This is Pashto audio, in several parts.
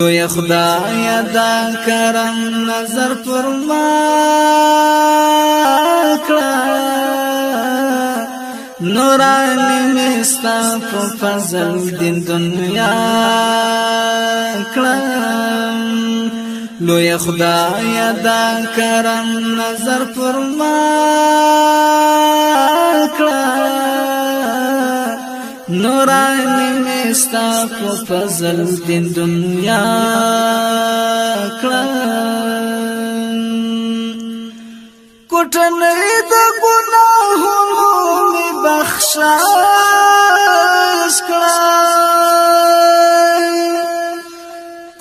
یا خدای دا کرم نظر پر ما کړه نورانی مستا په فضل دین دنیا کړه لوی خدای دا کرم نظر پر ما کړه نورانی مستا په فضل دین دنیا کړه کوټنې د ګناهونو می بخشش کړه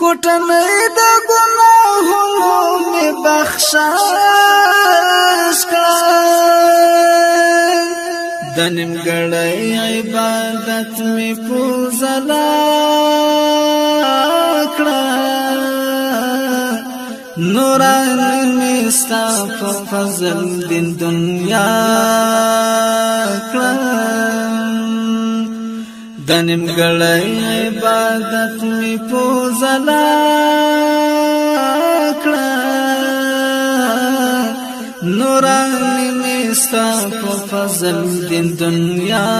کوټنې د ګناهونو می بخشش کړه د نیمګړی عبادت می پوزلا کړه نورانی مستا په فضل دین دنیا کړه د نیمګړی عبادت می پوزلا کړه نورانی مستا په فضل دین دنیا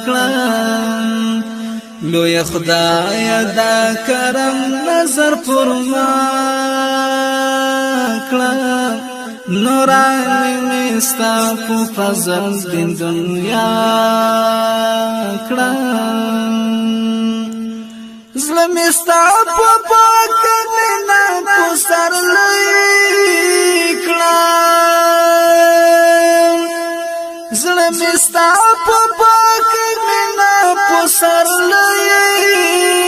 کړه لوی خدای دا کرم نظر پر ما کړه نورانی مستا په فضل دین دنیا کړه زړه مستا په پاک مینا په سر لیکړه زړه مستا په پاک مینا په سر لیکړه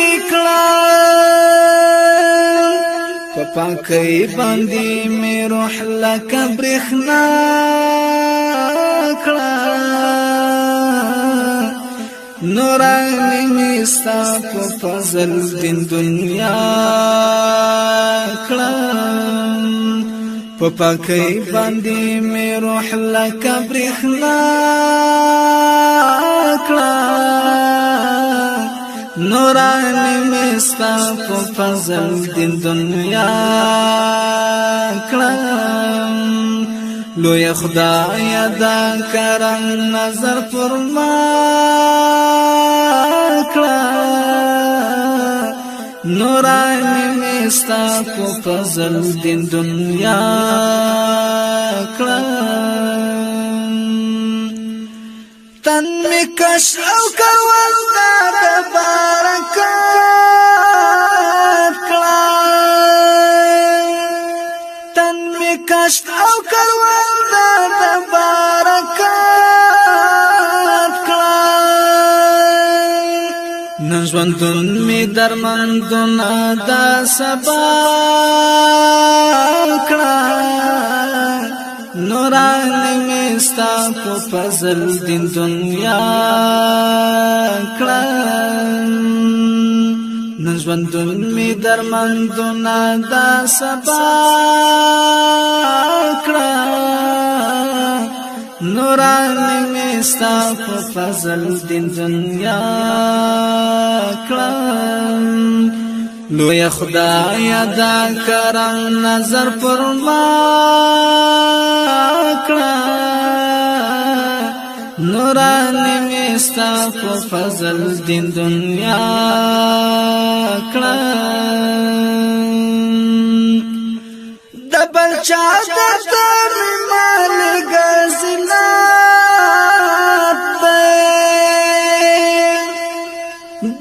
په پاکۍ باندې مې روح لکه برېښنا کړه نورانی مستا په فضل دین دنیا کړه په پاکۍ باندې مې روح لکه برېښنا کړه نورانی مستا په فضل دین دنیا کړه لوی خدای دا کرم نظر پر ما کړه نورانی مستا په فضل دین دنیا کړه تن می کش او کول دا برکات کړه تن می کش او کول دا برکات کړه نن ژوندون می درمندون دا سبا کړه نورانی مستا په فضل دین دنیا کړه نن ژوندون می درمندون دا سبا کړه نورانی مستا په فضل دین دنیا کړه لوی خدای دا کرم نظر پر ما کړه نورانی مستا په فضل دین دنیا کړه د بل چا د مال غزلات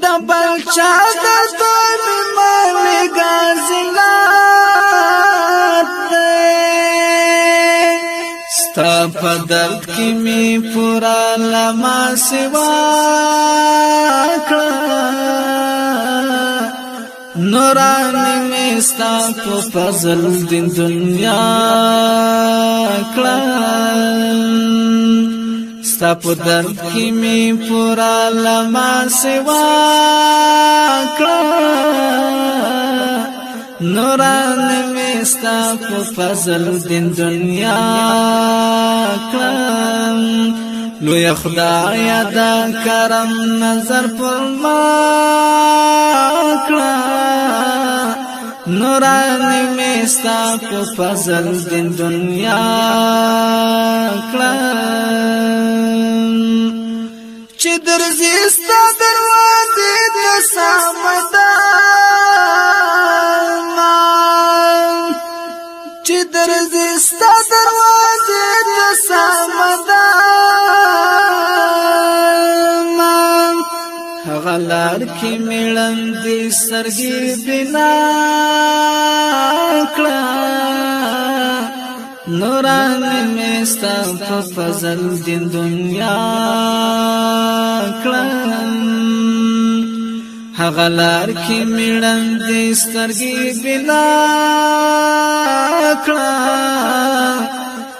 د بل چا د مال غزلات ستا په درد کې می پورا لما سوا کړه نورانی مستا په فضل دین دنیا کړه ستا په درد کې می پورا لما سوا کړه نورانی مستا په فضل دین دنیا کړه لوی خدای دا کرم نظر پر ما کړه نورانی میستا په فضل دین دنیا کړم چې درځي ستا دروازې ته سمدان چې درځي ستا دروازې ته سمدان هغه لار کې میړندې سترګې بنا کړه نورانی میستا په فضل دین دنیا کړم هغه لار کې میړندې سترګې بنا کړه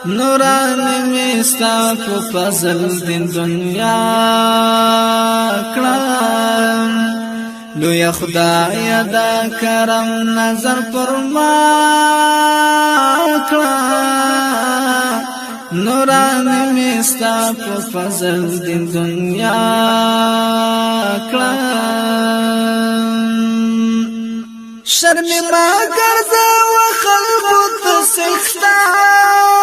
نورانی میستا په فضل دین دنیا کړم لوی خدای دا کرم نظر پر ما کړه نورانی میستا په فضل دین دنیا کړم شرم ما ګرځه و خلقو ته سختان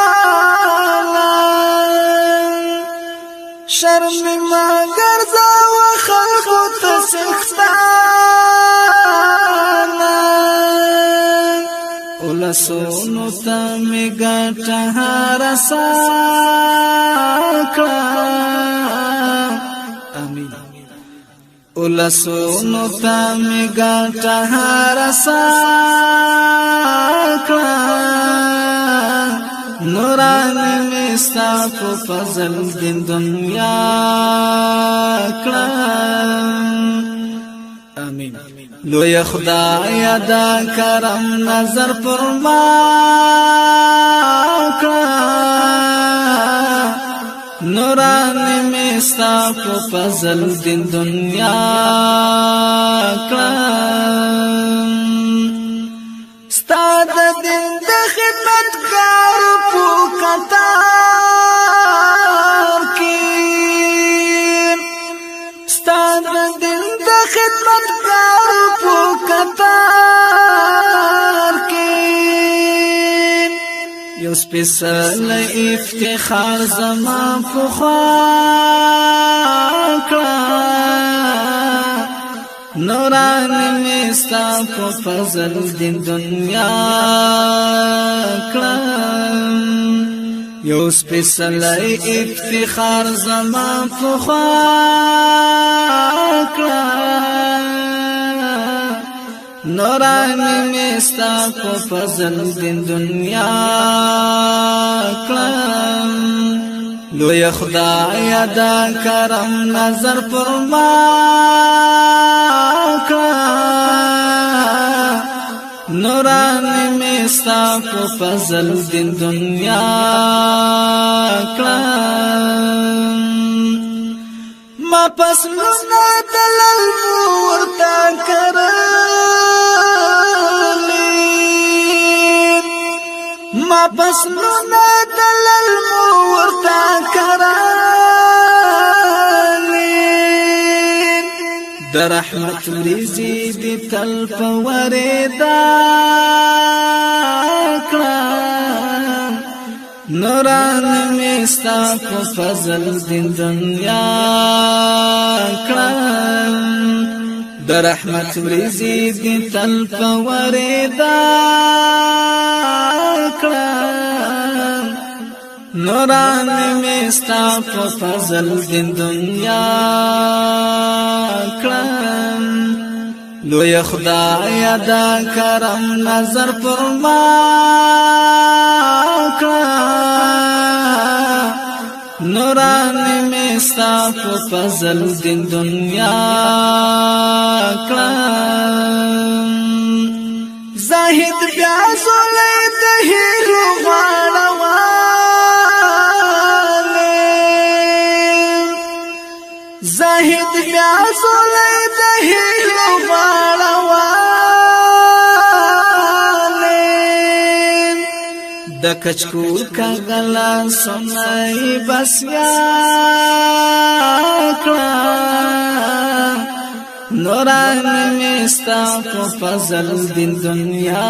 شرم ما ګرځه و خلقو ته سختان ولسونو ته می ګټه رسا کړه امين ولسونو ته می ګټه رسا کړه نورانی میستا په فضل دین دنیا کړم امين لوی خدای دا کرم نظر پر ما کړه نورانی میستا په فضل دین دنیا کړم ستا د دین د خدمتګار په قطار کې ستا د دین د خدمتګار په قطار کې یو سپیشل افتخار زما په خوا کړه نورانی میستا په فضل دین دنیا کړم یو سپیشل افتخار زما په خوا کړه نورانی میستا په فضل دین دنیا کړم لوی خدای دا کرم نظر پر ما کړه نورانی میستا په فضل دین دنیا کړم ما پس لونه دلل ورته کرلی ما پس لونه دلل ورته کرلی د رحمت ریزی دی تل په وردا کړه نورانی میستا په فضل دین دنیا کړم د رحمت ریزی دی تل په وردا کړه نورانی میستا په فضل دین دنیا کړم لوی خدای دا کرم نظر پر ما کړه نورانی میستا په فضل دین دنیا کړم زاهد بیا زولې د هیلو زاهد بیا زولې د هیلو غړوالې د کچکول کاغلا سنای بس یا کړه نورانی مستا کو فضل دین دنیا